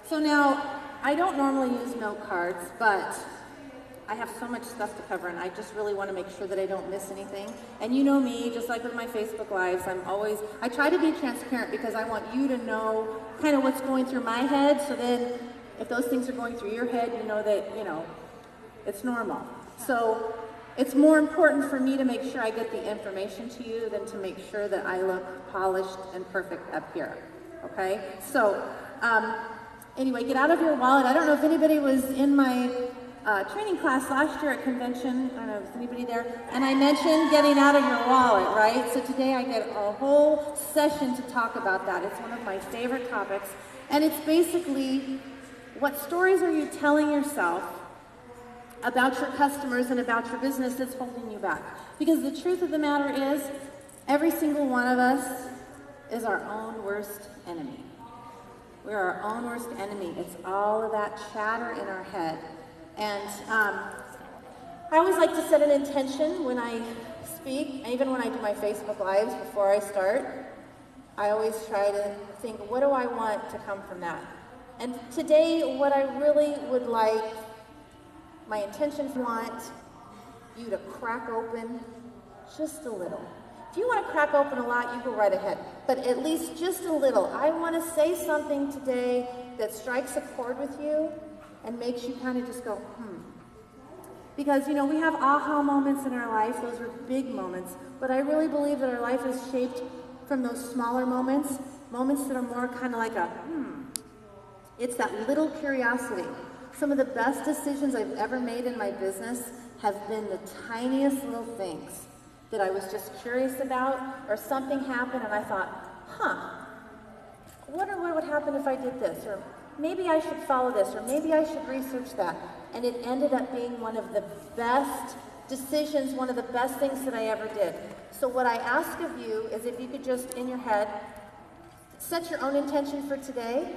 So now, I don't normally use note cards, but I have so much stuff to cover, and I just really want to make sure that I don't miss anything. And you know me, just like with my Facebook Lives, I try to be transparent because I want you to know kind of what's going through my head, so then if those things are going through your head, you know that, it's normal. So it's more important for me to make sure I get the information to you than to make sure that I look polished and perfect up here, okay? So, anyway, get out of your wallet. I don't know if anybody was in my training class last year at convention. I don't know, is anybody there? And I mentioned getting out of your wallet, right? So today I get a whole session to talk about that. It's one of my favorite topics. And it's basically, what stories are you telling yourself about your customers and about your business that's holding you back? Because the truth of the matter is, every single one of us is our own worst enemy. We're our own worst enemy. It's all of that chatter in our head. And I always like to set an intention when I speak, even when I do my Facebook Lives before I start. I always try to think, what do I want to come from that? And today, what I really would like, my intentions want you to crack open just a little. If you want to crack open a lot, you go right ahead. But at least just a little. I want to say something today that strikes a chord with you and makes you kind of just go, Because, we have aha moments in our life. Those are big moments. But I really believe that our life is shaped from those smaller moments, moments that are more kind of like a, It's that little curiosity. Some of the best decisions I've ever made in my business have been the tiniest little things that I was just curious about, or something happened and I thought, I wonder what would happen if I did this, or maybe I should follow this, or maybe I should research that. And it ended up being one of the best decisions, one of the best things that I ever did. So what I ask of you is if you could just, in your head, set your own intention for today.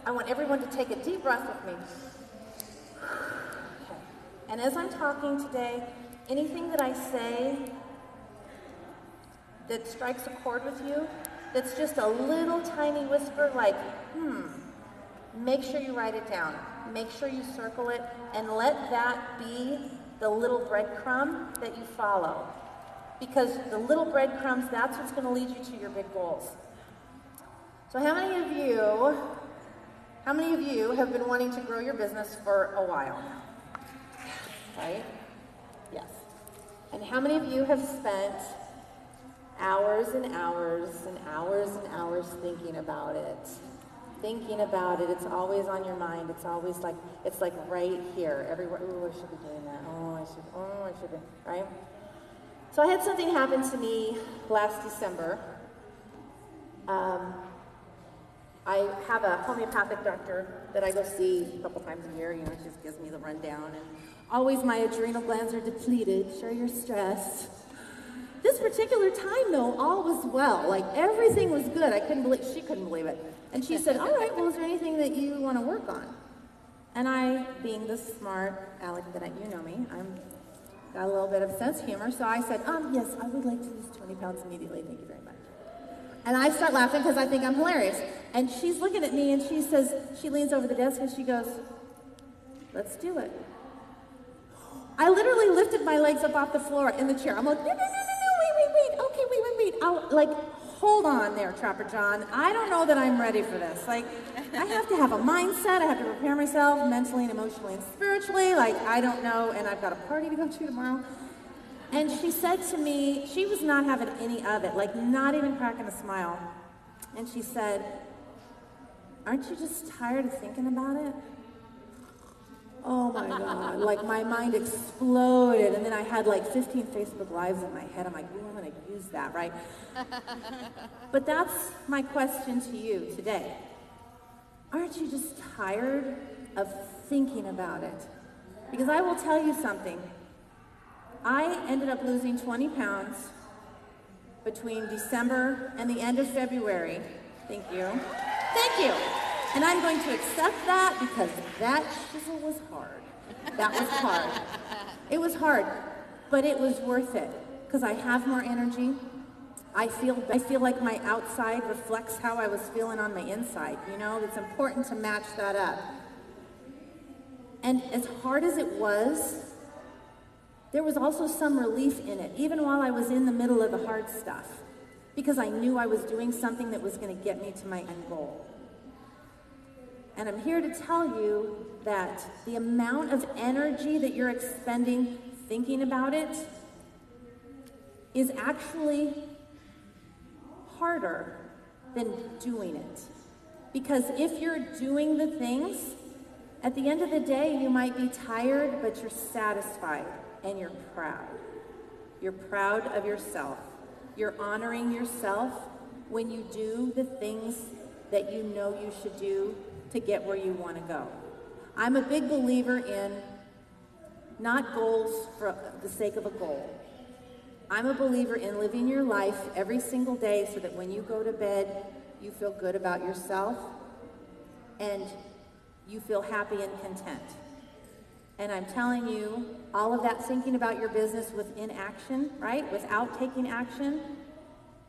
I want everyone to take a deep breath with me. And as I'm talking today, anything that I say that strikes a chord with you, that's just a little tiny whisper like, make sure you write it down. Make sure you circle it, and let that be the little breadcrumb that you follow. Because the little breadcrumbs, that's what's going to lead you to your big goals. So how many of you have been wanting to grow your business for a while now? Right? Yes. And how many of you have spent hours and hours and hours and hours thinking about it? Thinking about it, it's always on your mind. It's always like, it's like right here, everywhere. Oh, I should be doing that. I should be, right? So I had something happen to me last December. I have a homeopathic doctor that I go see a couple times a year. She just gives me the rundown, and always my adrenal glands are depleted. Sure, you're stressed. This particular time, though, all was well. Like, everything was good. She couldn't believe it. And she said, all right, well, is there anything that you want to work on? And I, being the smart aleck that you know me, got a little bit of sense of humor, so I said, yes, I would like to lose 20 pounds immediately. Thank you very much. And I start laughing because I think I'm hilarious. And she's looking at me and she says, she leans over the desk and she goes, let's do it. I literally lifted my legs up off the floor in the chair. I'm like, no, wait. Okay, wait. Hold on there, Trapper John. I don't know that I'm ready for this. Like, I have to have a mindset. I have to prepare myself mentally and emotionally and spiritually. Like, I don't know. And I've got a party to go to tomorrow. And she said to me, she was not having any of it, like not even cracking a smile. And she said, aren't you just tired of thinking about it? Oh my God, like my mind exploded. And then I had like 15 Facebook Lives in my head. I'm like, I'm gonna use that, right? But that's my question to you today. Aren't you just tired of thinking about it? Because I will tell you something. I ended up losing 20 pounds between December and the end of February. Thank you. And I'm going to accept that because that shizzle was hard. That was hard. It was hard, but it was worth it because I have more energy. I feel like my outside reflects how I was feeling on my inside. You know, it's important to match that up. And as hard as it was, there was also some relief in it, even while I was in the middle of the hard stuff, because I knew I was doing something that was going to get me to my end goal. And I'm here to tell you that the amount of energy that you're expending thinking about it is actually harder than doing it. Because if you're doing the things, at the end of the day, you might be tired, but you're satisfied and you're proud. You're proud of yourself. You're honoring yourself when you do the things that you know you should do to get where you want to go. I'm a big believer in not goals for the sake of a goal. I'm a believer in living your life every single day so that when you go to bed, you feel good about yourself and you feel happy and content. And I'm telling you, all of that thinking about your business with inaction, right, without taking action,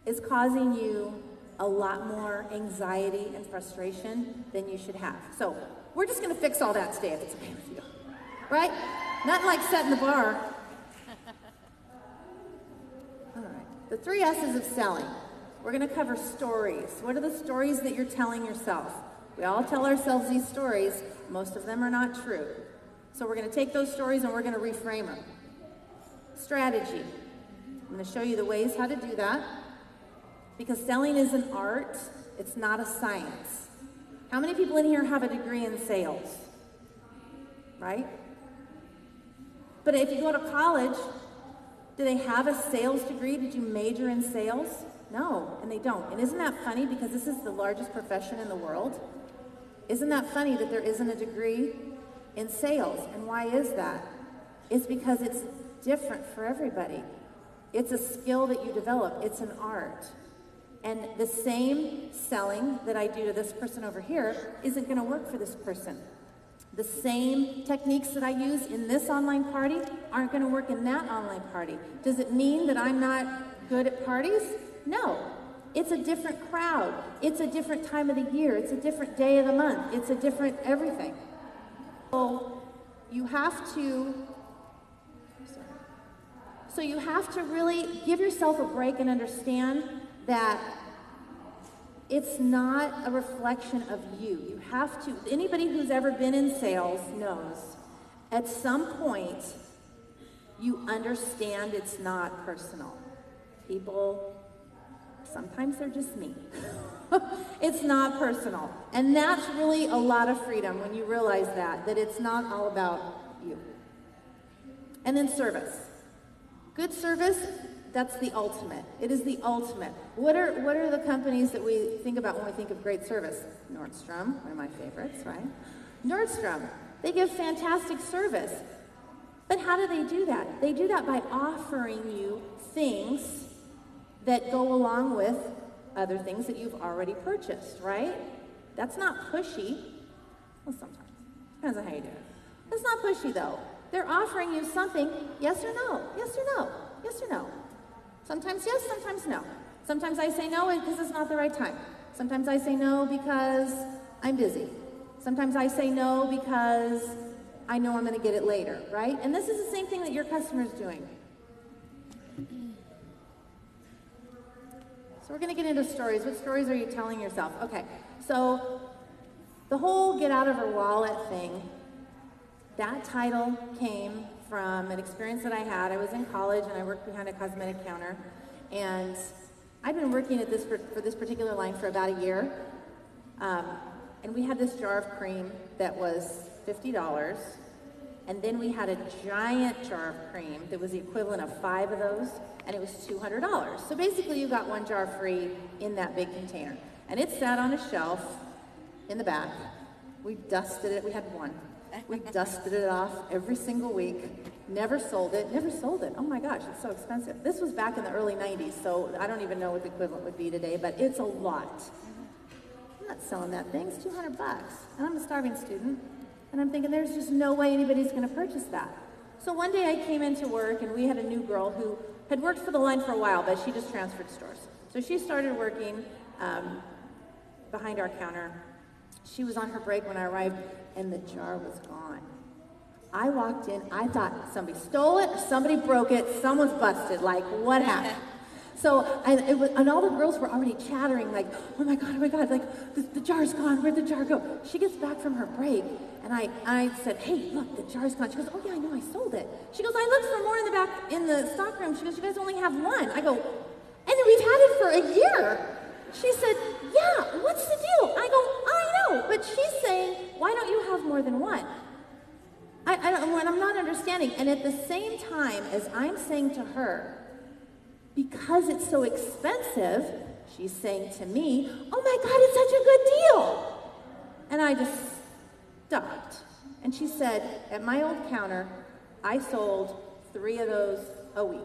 is causing you a lot more anxiety and frustration than you should have. So we're just going to fix all that today if it's okay with you, right? Nothing like setting the bar. All right, the 3 S's of selling. We're going to cover stories. What are the stories that you're telling yourself? We all tell ourselves these stories. Most of them are not true. So we're going to take those stories and we're going to reframe them. Strategy. I'm going to show you the ways how to do that. Because selling is an art, it's not a science. How many people in here have a degree in sales? Right? But if you go to college, do they have a sales degree? Did you major in sales? No, and they don't. And isn't that funny, because this is the largest profession in the world? Isn't that funny that there isn't a degree in sales? And why is that? It's because it's different for everybody. It's a skill that you develop. It's an art. And the same selling that I do to this person over here isn't going to work for this person. The same techniques that I use in this online party aren't going to work in that online party. Does it mean that I'm not good at parties? No. It's a different crowd. It's a different time of the year. It's a different day of the month. It's a different everything. So you have to really give yourself a break and understand that it's not a reflection of you. You have to, anybody who's ever been in sales knows, at some point, you understand it's not personal. People, sometimes they're just mean. It's not personal. And that's really a lot of freedom when you realize that it's not all about you. And then service. Good service, that's the ultimate. It is the ultimate. What are the companies that we think about when we think of great service? Nordstrom, one of my favorites, right? Nordstrom, they give fantastic service. But how do they do that? They do that by offering you things that go along with other things that you've already purchased, right? That's not pushy. Well, sometimes. Depends on how you do it. That's not pushy, though. They're offering you something, yes or no, yes or no, yes or no. Sometimes yes, sometimes no. Sometimes I say no because it's not the right time. Sometimes I say no because I'm busy. Sometimes I say no because I know I'm going to get it later, right? And this is the same thing that your customer's doing. So we're going to get into stories. What stories are you telling yourself? Okay, so the whole get out of her wallet thing, that title came from an experience that I had. I was in college and I worked behind a cosmetic counter, and I'd been working at this for this particular line for about a year, and we had this jar of cream that was $50, and then we had a giant jar of cream that was the equivalent of 5 of those, and it was $200. So basically you got 1 jar free in that big container, and it sat on a shelf in the back. We dusted it. We had 1. We dusted it off every single week. Never sold it. Never sold it. Oh my gosh, it's so expensive. This was back in the early 90s, so I don't even know what the equivalent would be today, but it's a lot. I'm not selling that thing. It's $200. And I'm a starving student. And I'm thinking there's just no way anybody's going to purchase that. So one day I came into work and we had a new girl who had worked for the line for a while, but she just transferred stores. So she started working behind our counter. She was on her break when I arrived, and the jar was gone. I walked in, I thought somebody stole it, or somebody broke it, someone's busted, like, what happened? So, and all the girls were already chattering, like, oh my God, like, the jar's gone, where'd the jar go? She gets back from her break, and I said, hey, look, the jar's gone. She goes, oh yeah, I know, I sold it. She goes, I looked for more in the back, in the stock room. She goes, you guys only have one. I go, and we've had it for a year. She said, yeah, what's the deal? I go, I know, but she's saying, why don't you have more than one? I'm not understanding. And at the same time as I'm saying to her, because it's so expensive, she's saying to me, oh my God, it's such a good deal. And I just stopped. And she said, at my old counter, I sold 3 of those a week.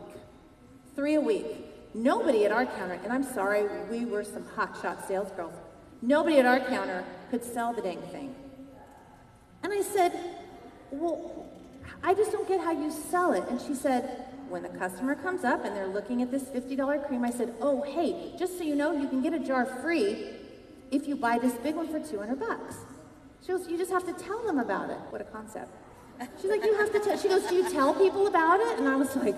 3 a week. Nobody at our counter, and I'm sorry, we were some hotshot sales girls, nobody at our counter could sell the dang thing. And I said, well, I just don't get how you sell it. And she said, when the customer comes up and they're looking at this $50 cream, I said, oh, hey, just so you know, you can get a jar free if you buy this big one for $200. She goes, you just have to tell them about it. What a concept. She's like, you have to tell, she goes, do you tell people about it? And I was like,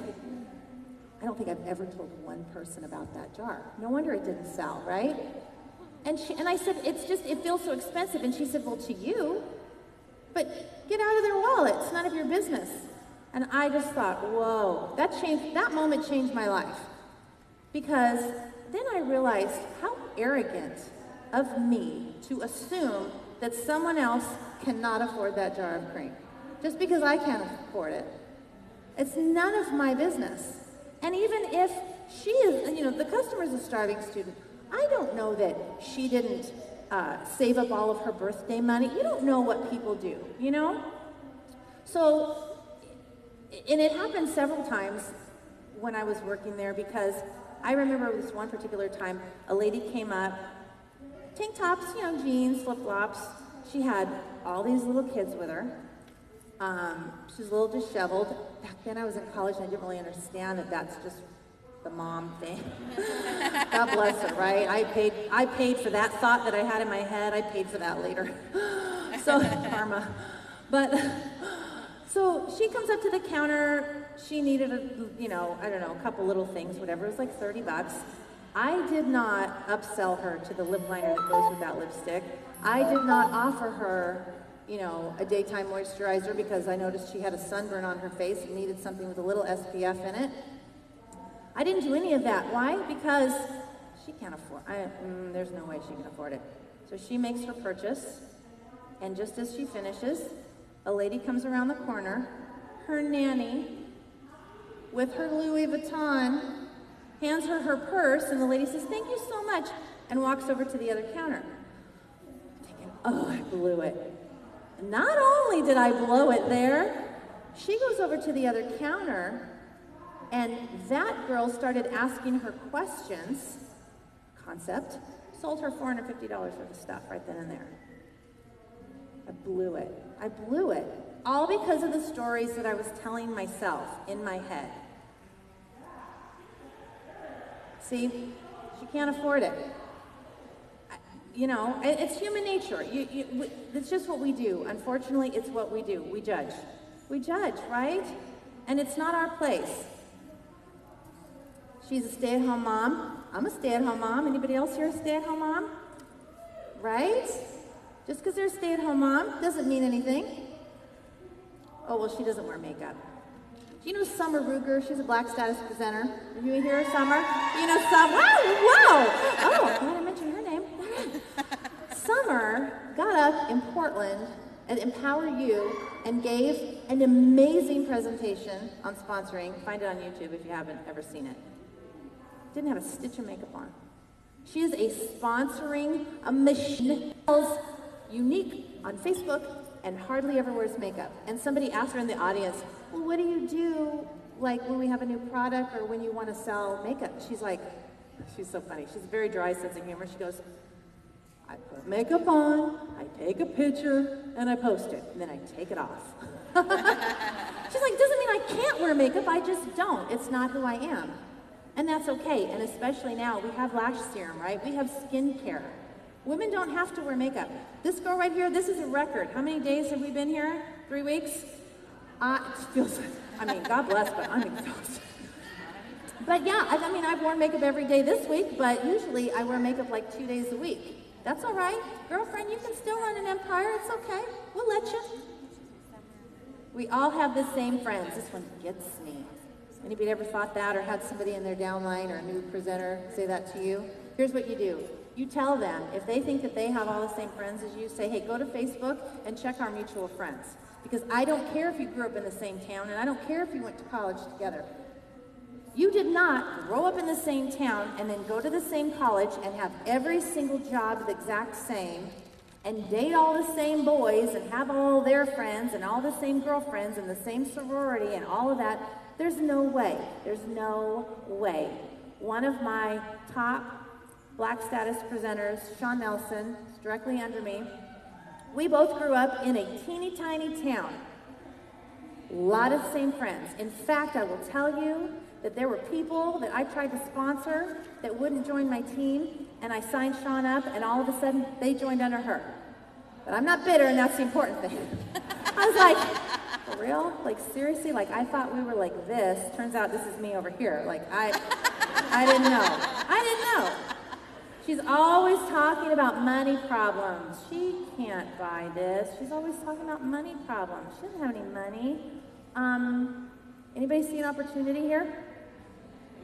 I don't think I've ever told one person about that jar. No wonder it didn't sell, right? And I said, it feels so expensive. And she said, well, to you, but get out of their wallet. It's none of your business. And I just thought, whoa, that moment changed my life. Because then I realized how arrogant of me to assume that someone else cannot afford that jar of cream. Just because I can't afford it. It's none of my business. And even if she is, the customer's a starving student, I don't know that she didn't save up all of her birthday money. You don't know what people do, So, and it happened several times when I was working there, because I remember this one particular time, a lady came up, tank tops, jeans, flip-flops. She had all these little kids with her. She was a little disheveled. Back then I was in college and I didn't really understand that that's just the mom thing. God bless her, right? I paid for that thought that I had in my head. I paid for that later. So, karma. But, so she comes up to the counter. She needed a couple little things, whatever. It was like $30. I did not upsell her to the lip liner that goes with that lipstick. I did not offer her a daytime moisturizer because I noticed she had a sunburn on her face and needed something with a little SPF in it. I didn't do any of that. Why? Because she can't afford there's no way she can afford it. So she makes her purchase, and just as she finishes, a lady comes around the corner, her nanny, with her Louis Vuitton, hands her her purse, and the lady says, thank you so much, and walks over to the other counter. Thinking, oh, I blew it. Not only did I blow it there, she goes over to the other counter, and that girl started asking her questions. Concept. Sold her $450 worth of stuff right then and there. I blew it. I blew it. All because of the stories that I was telling myself in my head. See, she can't afford it. It's human nature. It's just what we do. Unfortunately, it's what we do. We judge. We judge, right? And it's not our place. She's a stay-at-home mom. I'm a stay-at-home mom. Anybody else here a stay-at-home mom? Right? Just because they're a stay-at-home mom doesn't mean anything. Oh, well, she doesn't wear makeup. Do you know Summer Ruger? She's a Black Status presenter. Are you here, Summer? You know Summer? Wow! Oh, glad I mentioned her name. Summer got up in Portland at Empower You and gave an amazing presentation on sponsoring. Find it on YouTube if you haven't ever seen it. Didn't have a stitch of makeup on. She is a sponsoring machine. Unique on Facebook and hardly ever wears makeup. And somebody asked her in the audience, well, what do you do like when we have a new product or when you want to sell makeup? She's like, she's so funny. She's a very dry sense of humor. She goes, I put makeup on, I take a picture, and I post it, and then I take it off. She's like, doesn't mean I can't wear makeup, I just don't. It's not who I am. And that's okay, and especially now, we have lash serum, right? We have skincare. Women don't have to wear makeup. This girl right here, this is a record. How many days have we been here? 3 weeks? It feels, I mean, God bless, but I'm exhausted. But yeah, I mean, I've worn makeup every day this week, but usually I wear makeup like 2 days a week. That's all right. Girlfriend, you can still run an empire. It's okay. We'll let you. We all have the same friends. This one gets me. Anybody ever thought that or had somebody in their downline or a new presenter say that to you? Here's what you do. You tell them, if they think that they have all the same friends as you, say, hey, go to Facebook and check our mutual friends. Because I don't care if you grew up in the same town, and I don't care if you went to college together. You did not grow up in the same town and then go to the same college and have every single job the exact same and date all the same boys and have all their friends and all the same girlfriends and the same sorority and all of that. There's no way. There's no way. One of my top Black status presenters, Sean Nelson, is directly under me. We both grew up in a teeny tiny town. A lot of same friends. In fact, I will tell you that there were people that I tried to sponsor that wouldn't join my team, and I signed Sean up, and all of a sudden, they joined under her. But I'm not bitter, and that's the important thing. I was like, for real? Like, seriously? Like, I thought we were like this. Turns out this is me over here. Like, I didn't know. I didn't know. She's always talking about money problems. She can't buy this. She's always talking about money problems. She doesn't have any money. Anybody see an opportunity here?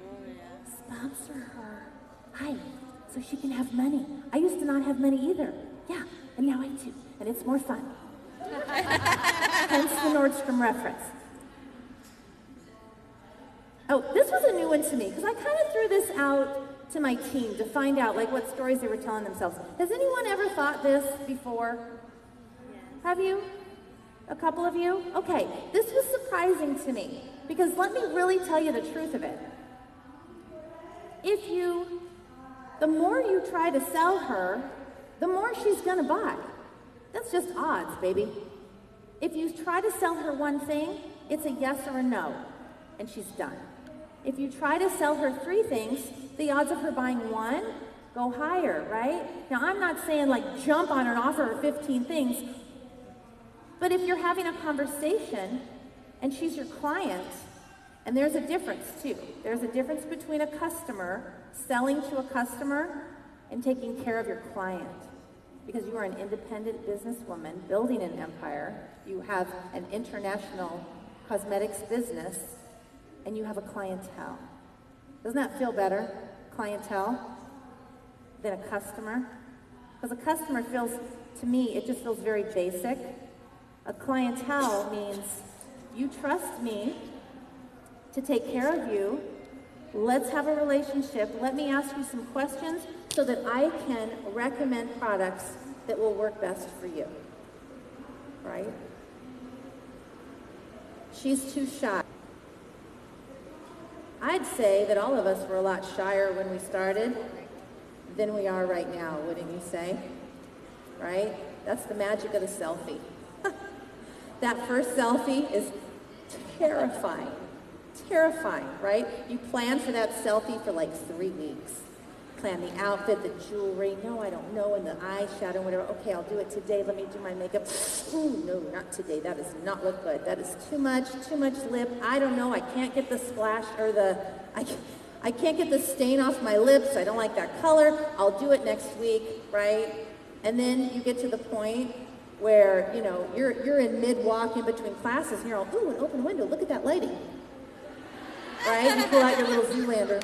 Oh, yeah. Sponsor her. Hi, so she can have money. I used to not have money either. Yeah, and now I do, and it's more fun. Hence the Nordstrom reference. Oh, this was a new one to me, because I kind of threw this out to my team to find out like what stories they were telling themselves. Has anyone ever thought this before? Yes. Have you? A couple of you? Okay, this was surprising to me, because let me really tell you the truth of it. The more you try to sell her, the more she's gonna buy. That's just odds, baby. If you try to sell her one thing, it's a yes or a no, and she's done. If you try to sell her 3 things, the odds of her buying one go higher, right? Now, I'm not saying like jump on her and offer her 15 things, but if you're having a conversation and she's your client, and there's a difference too. There's a difference between a customer, selling to a customer, and taking care of your client. Because you are an independent businesswoman building an empire, you have an international cosmetics business, and you have a clientele. Doesn't that feel better, clientele, than a customer? Because a customer feels, to me, it just feels very basic. A clientele means you trust me to take care of you. Let's have a relationship. Let me ask you some questions so that I can recommend products that will work best for you. Right? She's too shy. I'd say that all of us were a lot shyer when we started than we are right now, wouldn't you say? Right? That's the magic of the selfie. That first selfie is terrifying. Terrifying, right? You plan for that selfie for like 3 weeks. Plan the outfit, the jewelry, no, I don't know, and the eyeshadow, whatever. Okay, I'll do it today. Let me do my makeup. Ooh, no, not today. That does not look good. That is too much lip. I don't know. I can't get the splash or I can't get the stain off my lips. I don't like that color. I'll do it next week, right? And then you get to the point where, you know, you're in mid-walk in between classes, and you're all, ooh, an open window. Look at that lighting. Right? You pull out your little Zoolander.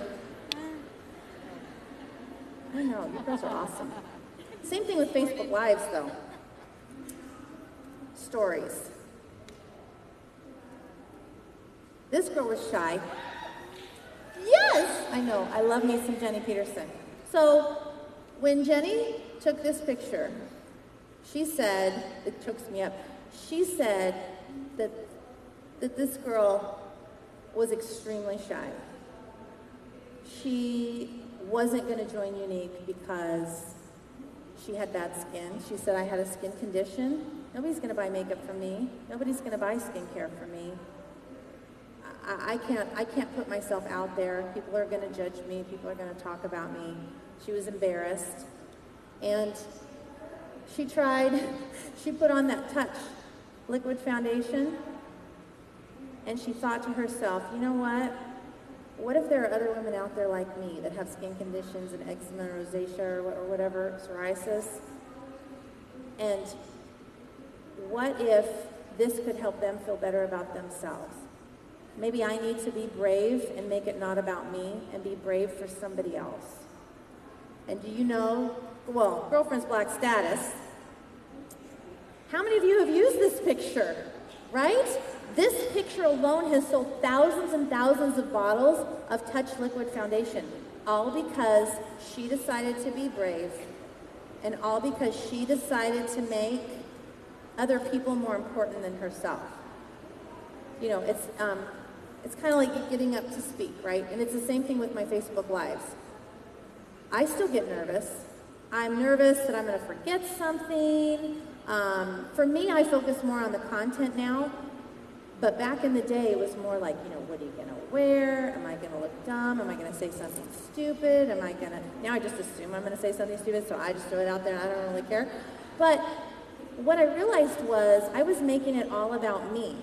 I know, you guys are awesome. Same thing with Facebook Lives, though. Stories. This girl was shy. Yes! I know, I love me some Jenny Peterson. So, when Jenny took this picture, she said, it chokes me up, she said that this girl was extremely shy. She wasn't going to join Unique because she had bad skin. She said, I had a skin condition. Nobody's going to buy makeup from me. Nobody's going to buy skincare from me. I can't put myself out there. People are going to judge me. People are going to talk about me. She was embarrassed. And she put on that Touch liquid foundation, and she thought to herself, you know what? What if there are other women out there like me that have skin conditions and eczema or rosacea or whatever, psoriasis? And what if this could help them feel better about themselves? Maybe I need to be brave and make it not about me and be brave for somebody else. And do you know, well, Girlfriend's Black status, how many of you have used this picture, right? This picture alone has sold thousands and thousands of bottles of Touch Liquid Foundation, all because she decided to be brave, and all because she decided to make other people more important than herself. You know, it's kind of like getting up to speak, right? And it's the same thing with my Facebook Lives. I still get nervous. I'm nervous that I'm going to forget something. For me, I focus more on the content now. But back in the day, it was more like, you know, what are you going to wear? Am I going to look dumb? Am I going to say something stupid? Now I just assume I'm going to say something stupid, so I just throw it out there and I don't really care. But what I realized was I was making it all about me.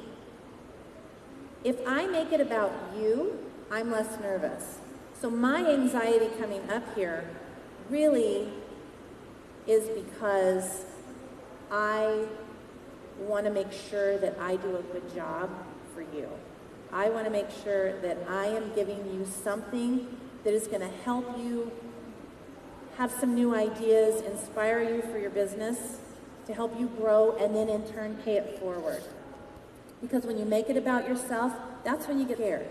If I make it about you, I'm less nervous. So my anxiety coming up here really is because I want to make sure that I do a good job for you. I want to make sure that I am giving you something that is going to help you have some new ideas, inspire you for your business, to help you grow, and then in turn pay it forward. Because when you make it about yourself, that's when you get scared.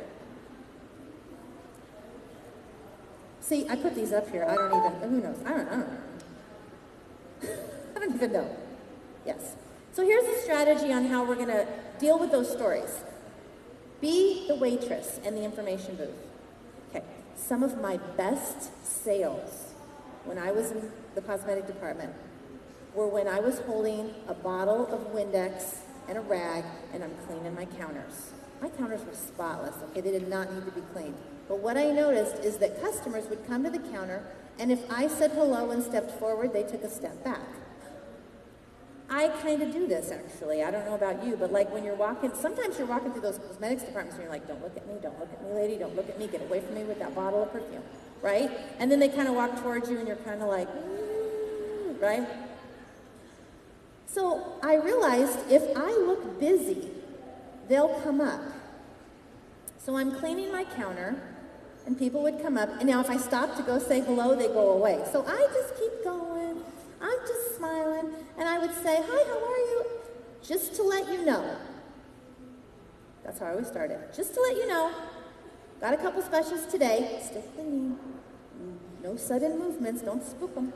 See, I put these up here. I don't even, who knows? I don't know. I don't even know. Yes. So here's a strategy on how we're going to deal with those stories. Be the waitress in the information booth. Okay. Some of my best sales when I was in the cosmetic department were when I was holding a bottle of Windex and a rag and I'm cleaning my counters. My counters were spotless, okay? They did not need to be cleaned. But what I noticed is that customers would come to the counter, and if I said hello and stepped forward, they took a step back. I kind of do this, actually. I don't know about you, but like when you're walking, sometimes you're walking through those cosmetics departments and you're like, don't look at me, lady, don't look at me, get away from me with that bottle of perfume, right? And then they kind of walk towards you and you're kind of like, right? So I realized if I look busy, they'll come up. So I'm cleaning my counter, and people would come up, and now if I stop to go say hello, they go away. So I just keep going. I'm just smiling, and I would say, hi, how are you? Just to let you know. That's how I always started. Just to let you know, got a couple specials today. Still cleaning. No sudden movements. Don't spook them.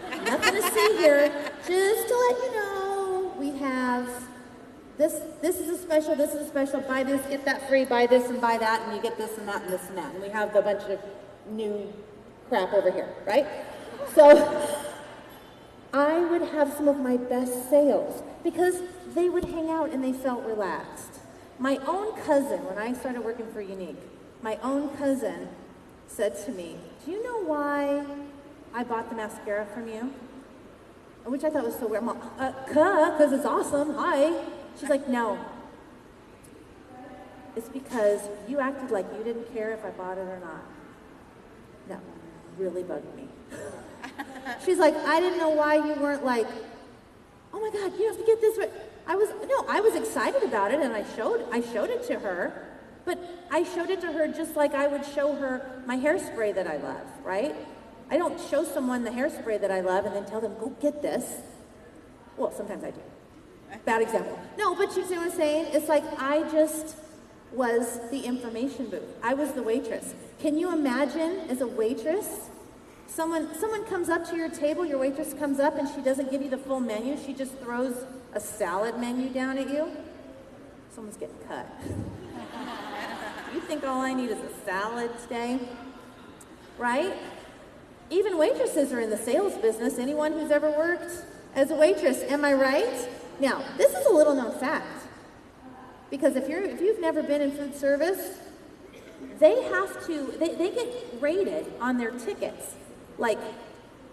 Nothing to see here. Just to let you know, we have this is a special, this is a special. Buy this, get that free. Buy this and buy that, and you get this and that and this and that. And we have a bunch of new crap over here, right? So I would have some of my best sales because they would hang out and they felt relaxed. My own cousin, when I started working for Unique, my own cousin said to me, do you know why I bought the mascara from you? Which I thought was so weird. I'm like, because it's awesome, hi. She's like, no. It's because you acted like you didn't care if I bought it or not. That really bugged me. She's like, I didn't know why you weren't like, oh my God, you have to get this. I was excited about it, and I showed it to her, but I showed it to her just like I would show her my hairspray that I love, right? I don't show someone the hairspray that I love and then tell them, go get this. Well, sometimes I do. Bad example. No, but you see what I'm saying? It's like I just was the information booth. I was the waitress. Can you imagine as a waitress, someone comes up to your table, your waitress comes up and she doesn't give you the full menu, she just throws a salad menu down at you? Someone's getting cut. You think all I need is a salad today? Right? Even waitresses are in the sales business. Anyone who's ever worked as a waitress, am I right? Now, this is a little known fact. Because if you've never been in food service, they get rated on their tickets. Like,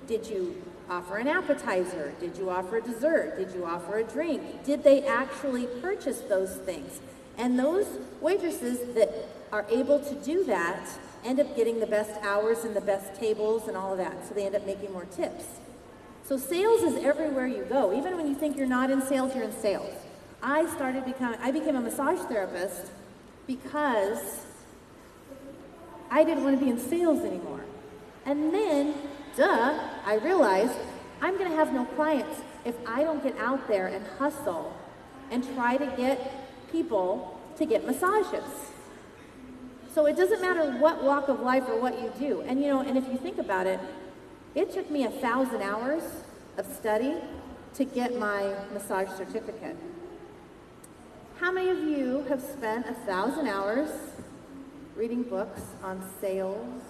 did you offer an appetizer? Did you offer a dessert? Did you offer a drink? Did they actually purchase those things? And those waitresses that are able to do that end up getting the best hours and the best tables and all of that. So they end up making more tips. So sales is everywhere you go. Even when you think you're not in sales, you're in sales. I became a massage therapist because I didn't want to be in sales anymore. And then, I realized I'm going to have no clients if I don't get out there and hustle and try to get people to get massages. So it doesn't matter what walk of life or what you do. And and if you think about it, it took me 1,000 hours of study to get my massage certificate. How many of you have spent 1,000 hours reading books on sales,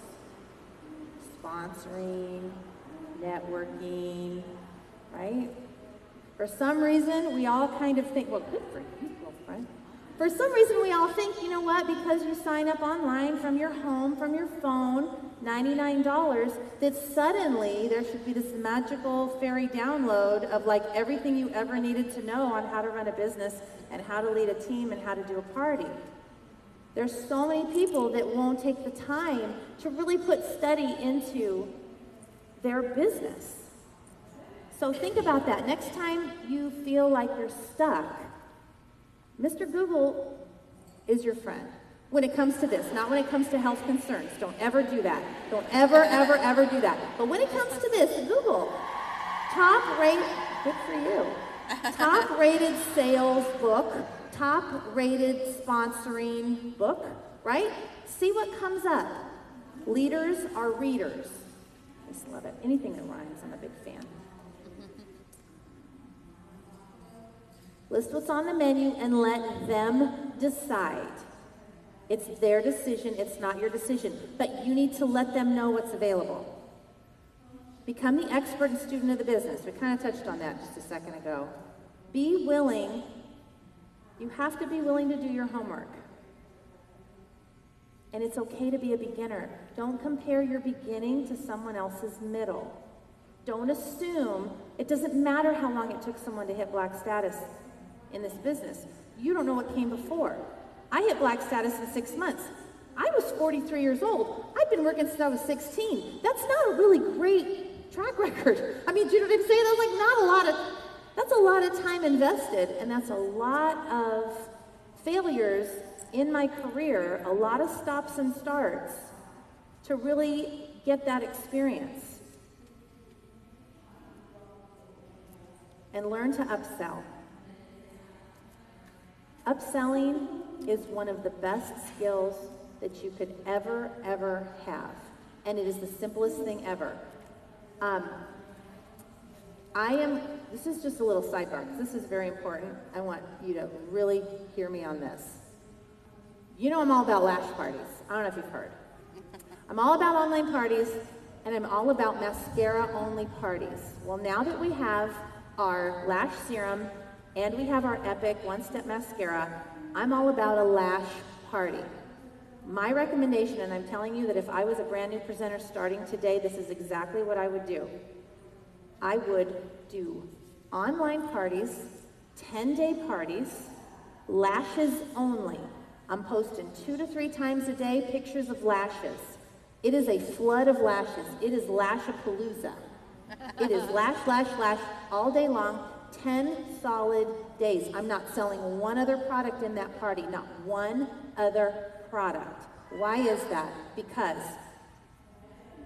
sponsoring, networking, right? For some reason, we all kind of think, well, good for you, girlfriend. For some reason, we all think, you know what, because you sign up online from your home, from your phone, $99, that suddenly there should be this magical fairy download of like everything you ever needed to know on how to run a business and how to lead a team and how to do a party. There's so many people that won't take the time to really put study into their business. So think about that. Next time you feel like you're stuck, Mr. Google is your friend. When it comes to this, not when it comes to health concerns. Don't ever do that. Don't ever, ever, ever do that. But when it comes to this, Google, good for you, top-rated sales book, top-rated sponsoring book, right? See what comes up. Leaders are readers. I just love it. Anything that rhymes, I'm a big fan. List what's on the menu and let them decide. It's their decision, it's not your decision. But you need to let them know what's available. Become the expert and student of the business. We kind of touched on that just a second ago. Be willing. You have to be willing to do your homework. And it's okay to be a beginner. Don't compare your beginning to someone else's middle. Don't assume, it doesn't matter how long it took someone to hit black status in this business. You don't know what came before. I hit black status in 6 months. I was 43 years old. I've been working since I was 16. That's not a really great track record. I mean, do you know what I'm saying? That's a lot of time invested, and that's a lot of failures in my career, a lot of stops and starts to really get that experience. And learn to upsell. Upselling is one of the best skills that you could ever have. And it is the simplest thing ever. This is just a little sidebar, because this is very important. I want you to really hear me on this. You know I'm all about lash parties. I don't know if you've heard. I'm all about online parties, and I'm all about mascara-only parties. Well, now that we have our lash serum and we have our Epic one-step mascara, I'm all about a lash party. My recommendation, and I'm telling you that if I was a brand new presenter starting today, this is exactly what I would do. I would do online parties, 10-day parties, lashes only. I'm posting 2 to 3 times a day pictures of lashes. It is a flood of lashes. It is Lashapalooza. It is lash all day long, 10 solid days. I'm not selling one other product in that party, not one other product. Why is that? Because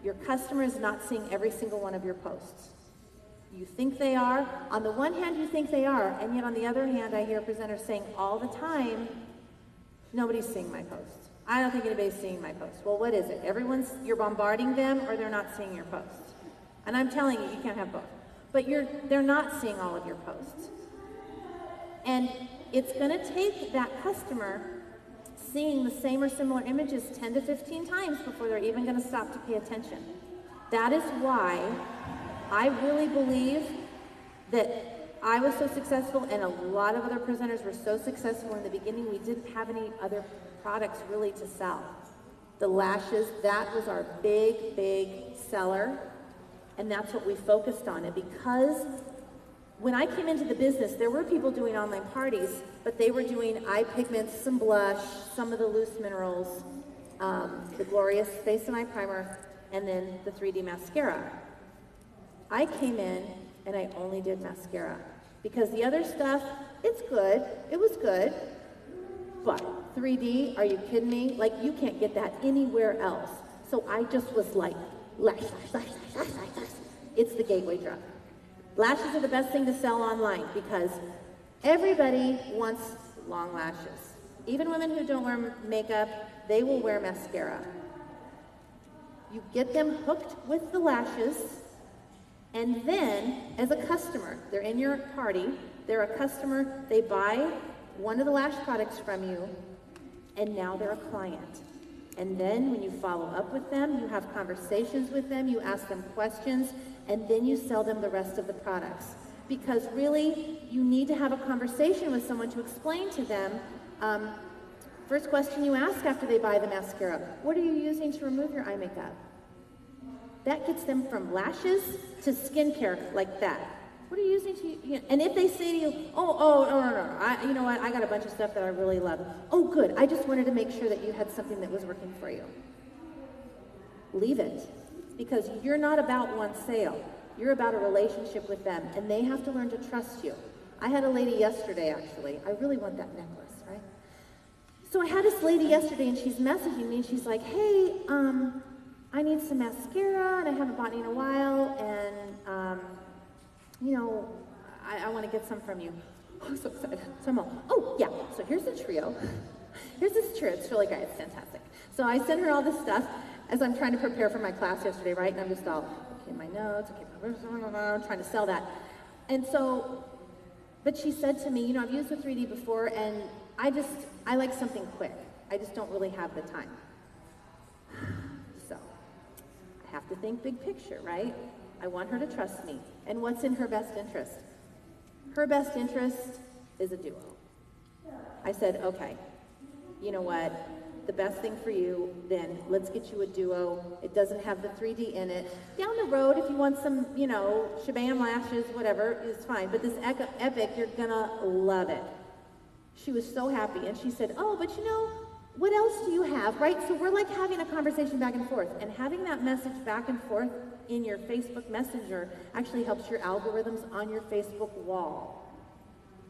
your customer is not seeing every single one of your posts. You think they are. On the one hand, you think they are, and yet on the other hand, I hear presenters saying all the time, nobody's seeing my posts. I don't think anybody's seeing my posts. Well, what is it? You're bombarding them, or they're not seeing your posts. And I'm telling you, you can't have both. But they're not seeing all of your posts. And it's gonna take that customer seeing the same or similar images 10 to 15 times before they're even gonna stop to pay attention. That is why I really believe that I was so successful, and a lot of other presenters were so successful in the beginning, we didn't have any other products really to sell. The lashes, that was our big, big seller, and that's what we focused on. And because when I came into the business, there were people doing online parties, but they were doing eye pigments, some blush, some of the loose minerals, the glorious face and eye primer, and then the 3D mascara. I came in and I only did mascara because the other stuff, it's good, it was good, but 3D, are you kidding me? Like, you can't get that anywhere else. So I just was like, lash, lash, lash, lash, lash, lash. It's the gateway drug. Lashes are the best thing to sell online because everybody wants long lashes. Even women who don't wear makeup, they will wear mascara. You get them hooked with the lashes, and then, as a customer, they're in your party, they're a customer, they buy one of the lash products from you, and now they're a client. And then when you follow up with them, you have conversations with them, you ask them questions, and then you sell them the rest of the products. Because really, you need to have a conversation with someone to explain to them. First question you ask after they buy the mascara, what are you using to remove your eye makeup? That gets them from lashes to skincare like that. What are you using to, and if they say to you, no, you know what, I got a bunch of stuff that I really love. Oh, good, I just wanted to make sure that you had something that was working for you. Leave it, because you're not about one sale. You're about a relationship with them, and they have to learn to trust you. I had a lady yesterday, actually. I really want that necklace, right? So I had this lady yesterday, and she's messaging me, and she's like, hey, I need some mascara, and I haven't bought any in a while, and, you know, I want to get some from you. Oh, I'm so excited. So I'm all, oh, yeah, so here's the trio. Here's this trio. It's really great. It's fantastic. So I sent her all this stuff as I'm trying to prepare for my class yesterday, right? And I'm just all, okay, my notes, okay, I'm trying to sell that. And so, but she said to me, you know, I've used the 3D before, and I like something quick. I just don't really have the time. So, I have to think big picture, right? I want her to trust me. And what's in her best interest? Her best interest is a duo. I said, okay, you know what? The best thing for you, then let's get you a duo. It doesn't have the 3D in it. Down the road, if you want some, you know, shabam lashes, whatever, is fine. But this Epic, you're gonna love it. She was so happy, and she said, oh, but you know, what else do you have, right? So we're like having a conversation back and forth, and having that message back and forth in your Facebook Messenger actually helps your algorithms on your Facebook wall.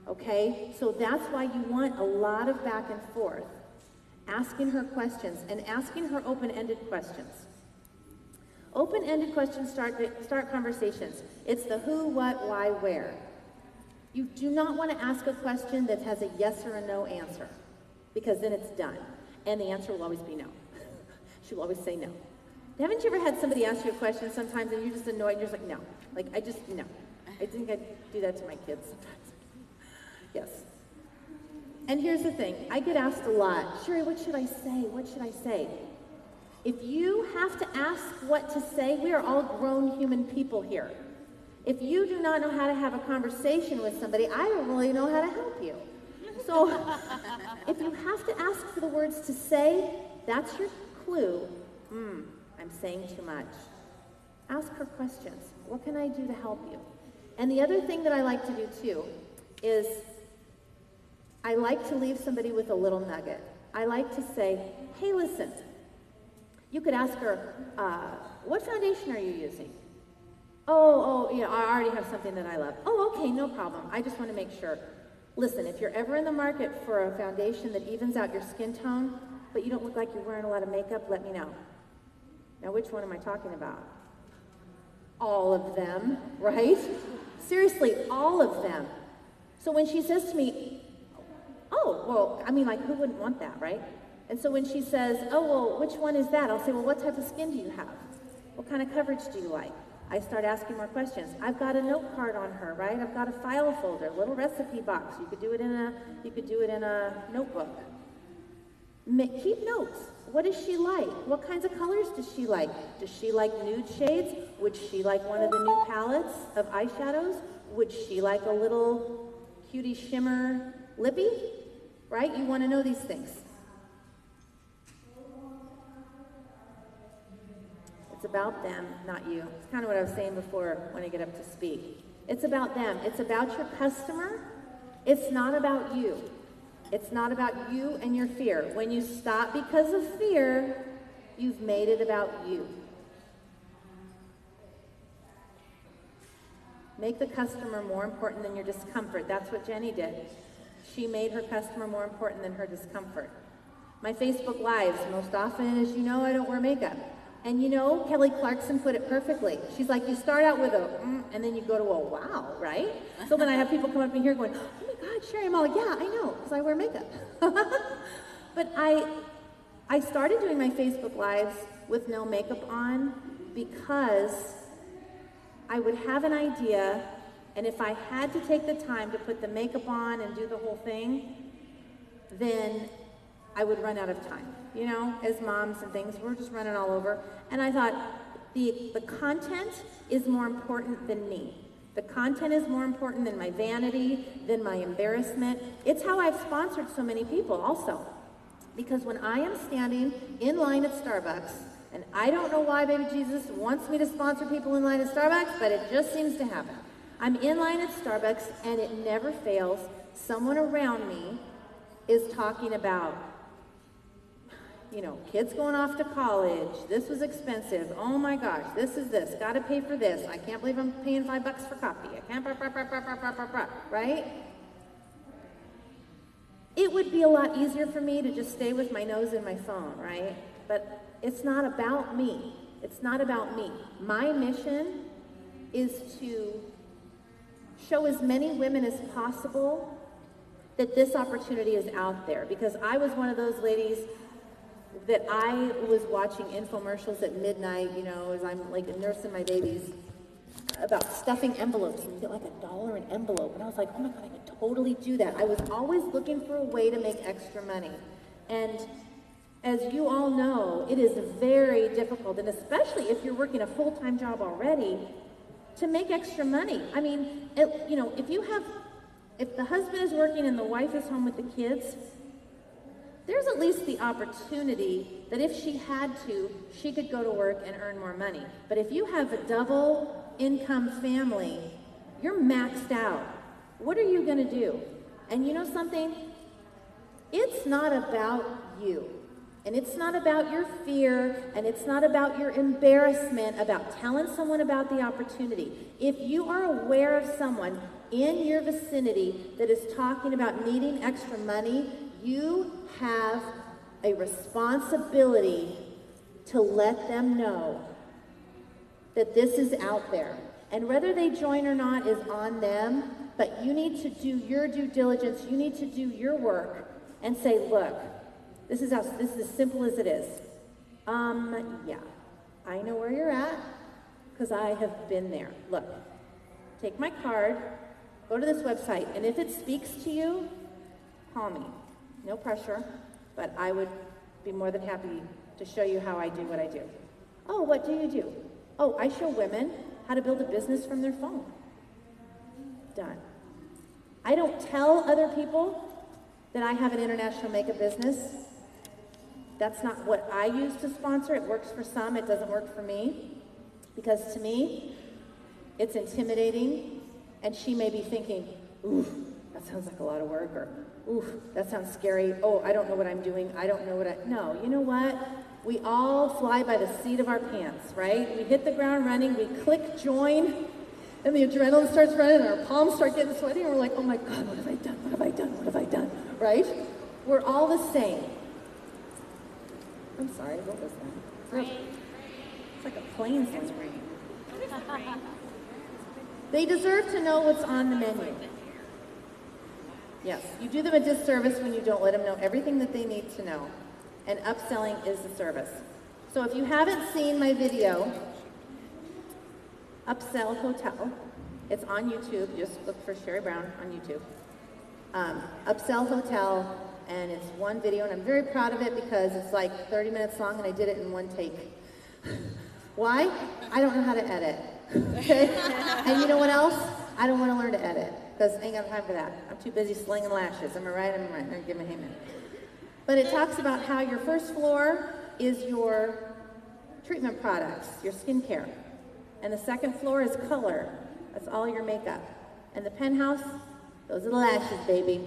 Okay? So that's why you want a lot of back and forth. Asking her questions and asking her open-ended questions. Open-ended questions start conversations. It's the who, what, why, where. You do not want to ask a question that has a yes or a no answer, because then it's done. And the answer will always be no. She will always say no. Haven't you ever had somebody ask you a question sometimes and you're just annoyed and you're just like, no. Like, no. I think I do that to my kids sometimes. Yes. And here's the thing, I get asked a lot, Shari, what should I say? What should I say? If you have to ask what to say, we are all grown human people here. If you do not know how to have a conversation with somebody, I don't really know how to help you. So if you have to ask for the words to say, that's your clue. I'm saying too much. Ask her questions. What can I do to help you? And the other thing that I like to do too is I like to leave somebody with a little nugget. I like to say, hey, listen, you could ask her, what foundation are you using? Oh, you know, I already have something that I love. Oh, okay, no problem. I just want to make sure. Listen, if you're ever in the market for a foundation that evens out your skin tone, but you don't look like you're wearing a lot of makeup, let me know. Now, which one am I talking about? All of them, right? Seriously, all of them. So when she says to me, oh, well, I mean, like, who wouldn't want that, right? And so when she says, oh, well, which one is that? I'll say, well, what type of skin do you have? What kind of coverage do you like? I start asking more questions. I've got a note card on her, right? I've got a file folder, a little recipe box. You could do it in a notebook. Keep notes. What does she like? What kinds of colors does she like? Does she like nude shades? Would she like one of the new palettes of eyeshadows? would she like a little cutie shimmer lippy? Right? You want to know these things. It's about them, not you. It's kind of what I was saying before when I get up to speak. It's about them. It's about your customer. It's not about you. It's not about you and your fear. When you stop because of fear, you've made it about you. Make the customer more important than your discomfort. That's what Jenny did. She made her customer more important than her discomfort. My Facebook Lives, most often, as you know, I don't wear makeup. And you know, Kelly Clarkson put it perfectly. She's like, you start out with a, and then you go to a wow, right? So then I have people come up in here going, oh my God, Shari, I'm all like, yeah, I know, because I wear makeup. But I started doing my Facebook Lives with no makeup on because I would have an idea, and if I had to take the time to put the makeup on and do the whole thing, then I would run out of time. You know, as moms and things, we're just running all over. And I thought, the content is more important than me. The content is more important than my vanity, than my embarrassment. It's how I've sponsored so many people also. Because when I am standing in line at Starbucks, and I don't know why baby Jesus wants me to sponsor people in line at Starbucks, but it just seems to happen. I'm in line at Starbucks, and it never fails. Someone around me is talking about, you know, kids going off to college, this was expensive, oh my gosh, this is this, gotta pay for this, I can't believe I'm paying $5 for coffee, I can't, right? It would be a lot easier for me to just stay with my nose in my phone, right? But it's not about me. It's not about me. My mission is to show as many women as possible that this opportunity is out there, because I was one of those ladies that I was watching infomercials at midnight, you know, as I'm like nursing my babies, about stuffing envelopes, and you get like $1 an envelope, and I was like, oh my God, I could totally do that. I was always looking for a way to make extra money. And as you all know, it is very difficult, and especially if you're working a full-time job already, to make extra money. I mean, you know, if the husband is working and the wife is home with the kids, there's at least the opportunity that if she had to, she could go to work and earn more money. But if you have a double income family, you're maxed out. What are you going to do? And you know something? It's not about you. And it's not about your fear, and it's not about your embarrassment about telling someone about the opportunity. If you are aware of someone in your vicinity that is talking about needing extra money, you have a responsibility to let them know that this is out there. And whether they join or not is on them, but you need to do your due diligence, you need to do your work and say, look, this is as simple as it is. Yeah, I know where you're at, because I have been there. Look, take my card, go to this website, and if it speaks to you, call me. No pressure, but I would be more than happy to show you how I do what I do. Oh, what do you do? Oh, I show women how to build a business from their phone. Done. I don't tell other people that I have an international makeup business. That's not what I use to sponsor. It works for some, it doesn't work for me. Because to me, it's intimidating, and she may be thinking, ooh, that sounds like a lot of work, or ooh, that sounds scary. Oh, I don't know what I'm doing. I don't know what No, you know what? We all fly by the seat of our pants, right? We hit the ground running, we click join, and the adrenaline starts running, and our palms start getting sweaty, and we're like, oh my God, what have I done? What have I done? What have I done? Right? We're all the same. I'm sorry, what was that? Rain. It's like a plane sound. They deserve to know what's on the menu. Yes, you do them a disservice when you don't let them know everything that they need to know. And upselling is the service. So if you haven't seen my video, Upsell Hotel, it's on YouTube. Just look for Shari Brown on YouTube. Upsell Hotel, and it's one video, and I'm very proud of it because it's like 30 minutes long, and I did it in one take. Why? I don't know how to edit. Okay? And you know what else? I don't want to learn to edit because I ain't got time for that. I'm too busy slinging lashes. Am I right? I'm right. Give me a hand. But it talks about how your first floor is your treatment products, your skincare. And the second floor is color. That's all your makeup. And the penthouse, those are the lashes, baby.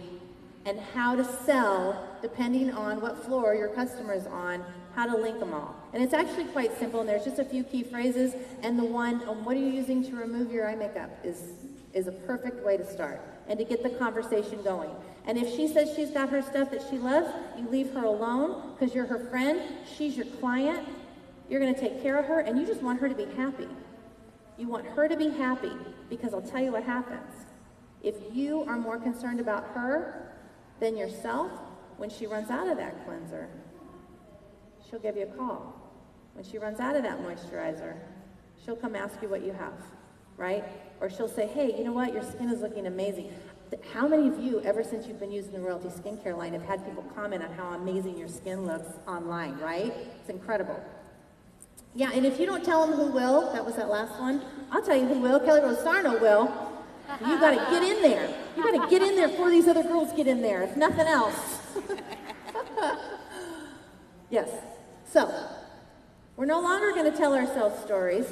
And how to sell, depending on what floor your customer is on, how to link them all. And it's actually quite simple, and there's just a few key phrases, and the one, what are you using to remove your eye makeup, is a perfect way to start, and to get the conversation going. And if she says she's got her stuff that she loves, you leave her alone, because you're her friend, she's your client, you're gonna take care of her, and you just want her to be happy. You want her to be happy, because I'll tell you what happens. If you are more concerned about her than yourself, when she runs out of that cleanser, she'll give you a call. When she runs out of that moisturizer, she'll come ask you what you have, right? Or she'll say, hey, you know what, your skin is looking amazing. How many of you, ever since you've been using the Royalty Skincare line, have had people comment on how amazing your skin looks online, right? It's incredible. Yeah, and if you don't tell them who will, that was that last one, I'll tell you who will. Kelly Rosarno will. You got to get in there. You got to get in there before these other girls get in there, if nothing else. Yes. So, we're no longer going to tell ourselves stories.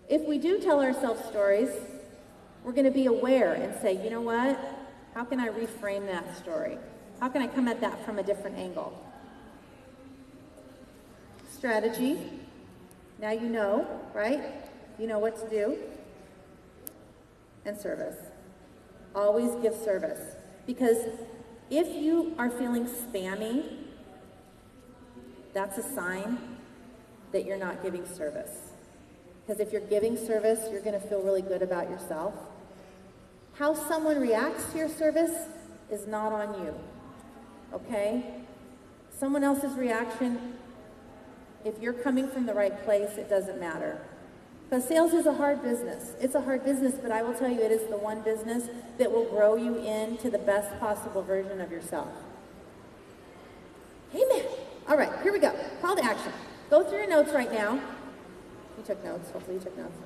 If we do tell ourselves stories, we're going to be aware and say, you know what? How can I reframe that story? How can I come at that from a different angle? Strategy. Now you know, right? You know what to do. And service. Always give service. Because if you are feeling spammy, that's a sign that you're not giving service. Because if you're giving service, you're going to feel really good about yourself. How someone reacts to your service is not on you. Okay? Someone else's reaction, if you're coming from the right place, it doesn't matter. Because sales is a hard business. It's a hard business, but I will tell you it is the one business that will grow you into the best possible version of yourself. Amen. All right, here we go. Call to action. Go through your notes right now. You took notes. Hopefully you took notes.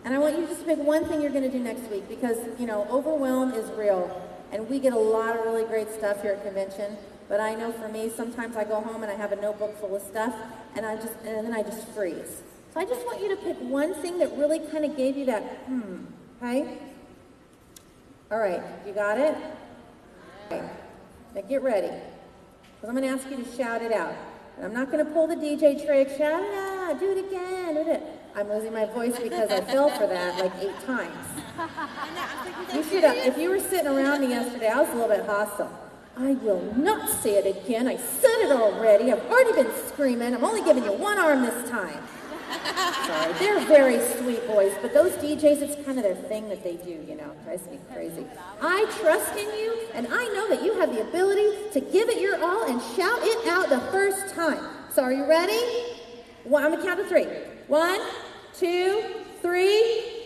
And I want you just to pick one thing you're going to do next week because, you know, overwhelm is real. And we get a lot of really great stuff here at convention. But I know for me, sometimes I go home and I have a notebook full of stuff, and then I just freeze. So I just want you to pick one thing that really kind of gave you that, okay? All right, you got it? Okay. Now get ready, because I'm going to ask you to shout it out. And I'm not going to pull the DJ trick, shout it out, do it again, do it. I'm losing my voice because I fell for that like 8 times. You should have, if you were sitting around me yesterday, I was a little bit hostile. I will not say it again. I said it already. I've already been screaming. I'm only giving you one arm this time. Sorry, they're very sweet boys, but those DJs, it's kind of their thing that they do, you know. It drives me crazy. I trust in you, and I know that you have the ability to give it your all and shout it out the first time. So are you ready? I'm going to count to 3. 1, 2, 3.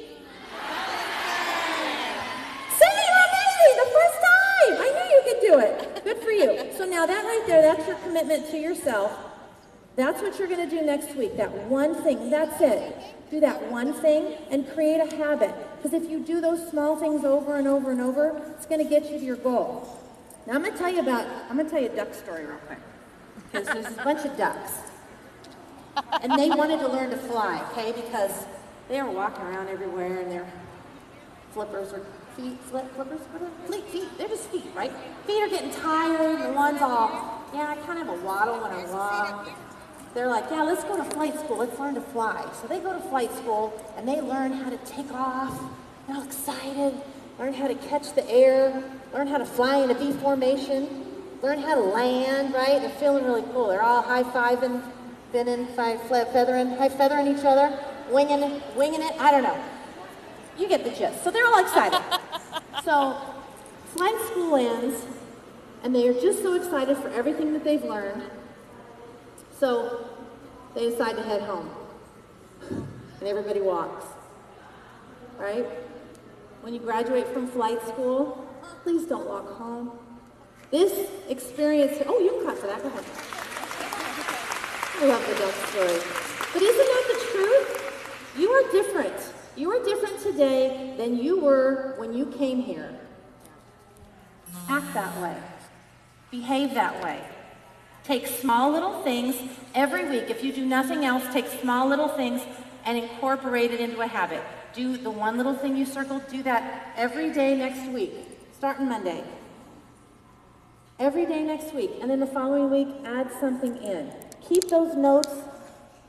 Do it. Good for you. So now that right there, that's your commitment to yourself. That's what you're going to do next week. That one thing. That's it. Do that one thing and create a habit. Because if you do those small things over and over and over, it's going to get you to your goal. Now I'm going to tell you a duck story real quick. Because there's a bunch of ducks. And they wanted to learn to fly, okay? Because they were walking around everywhere and their flippers were feet, they're just feet, right? Feet are getting tired, the one's all, yeah, I kind of have a waddle when I walk. They're like, yeah, let's go to flight school, let's learn to fly. So they go to flight school, and they learn how to take off, they're all excited, learn how to catch the air, learn how to fly in a V formation, learn how to land, right? They're feeling really cool. They're all high-fiving, feathering each other, winging it, I don't know. You get the gist. So they're all excited. So flight school ends, and they are just so excited for everything that they've learned. So they decide to head home. And everybody walks. Right? When you graduate from flight school, please don't walk home. This experience, oh, you can clap for that. Go ahead. I love the duck story. But isn't that the truth? You are different. You are different today than you were when you came here. Act that way. Behave that way. Take small little things every week. If you do nothing else, take small little things and incorporate it into a habit. Do the one little thing you circled, do that every day next week, starting Monday. Every day next week, and then the following week, add something in. Keep those notes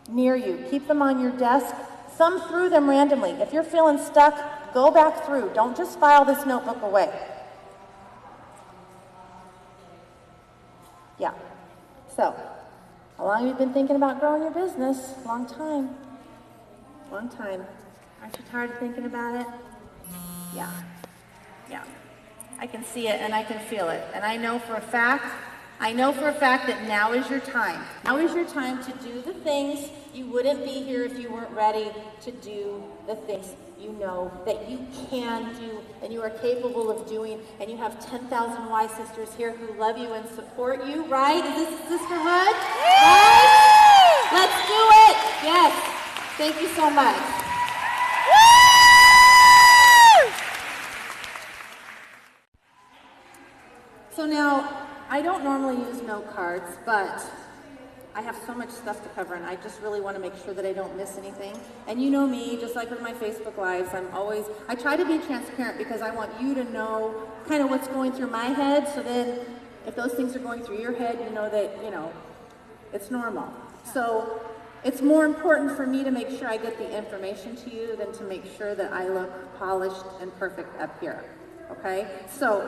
near you. Keep them on your desk. Thumb through them randomly. If you're feeling stuck, go back through. Don't just file this notebook away. Yeah. So, how long have you been thinking about growing your business? Long time. Long time. Aren't you tired of thinking about it? Yeah. Yeah. I can see it and I can feel it. And I know for a fact that now is your time. Now is your time to do the things you wouldn't be here if you weren't ready to do the things you know that you can do and you are capable of doing. And you have 10,000 Y sisters here who love you and support you, right? Is this sisterhood? Right? Let's do it. Yes. Thank you so much. So now, I don't normally use note cards, but I have so much stuff to cover and I just really want to make sure that I don't miss anything. And you know me, just like with my Facebook Lives, I try to be transparent because I want you to know kind of what's going through my head, so then if those things are going through your head, you know that, it's normal. So it's more important for me to make sure I get the information to you than to make sure that I look polished and perfect up here, okay? So